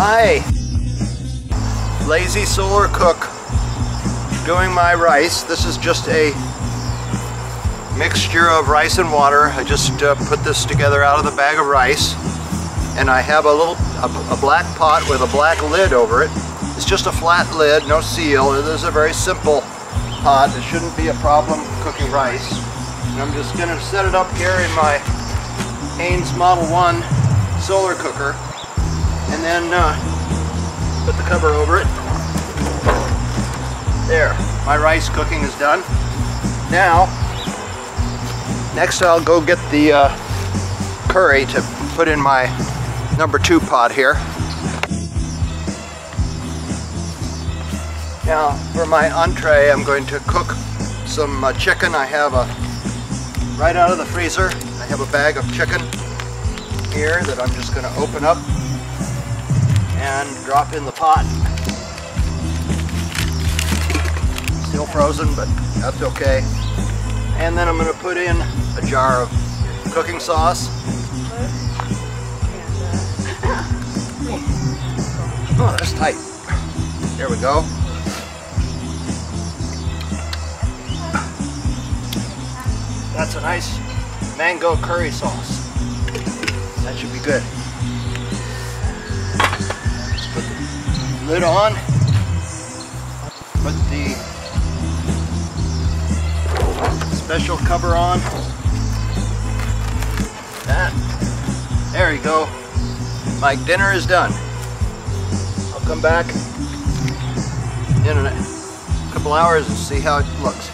Hi, lazy solar cook doing my rice. This is just a mixture of rice and water. I just put this together out of the bag of rice, and I have a black pot with a black lid over it. It's just a flat lid, no seal. It is a very simple pot. It shouldn't be a problem cooking rice. And I'm just going to set it up here in my Haines Model 1 solar cooker, and then put the cover over it. There, my rice cooking is done. Now, next I'll go get the curry to put in my number 2 pot here. Now, for my entree, I'm going to cook some chicken. I have right out of the freezer, I have a bag of chicken here that I'm just going to open up and drop in the pot. Still frozen, but that's okay. And then I'm going to put in a jar of cooking sauce. Oh, that's tight. There we go. That's a nice mango curry sauce. That should be good. Just put the lid on. Put the special cover on. That. There you go. My dinner is done. I'll come back in a couple hours and see how it looks.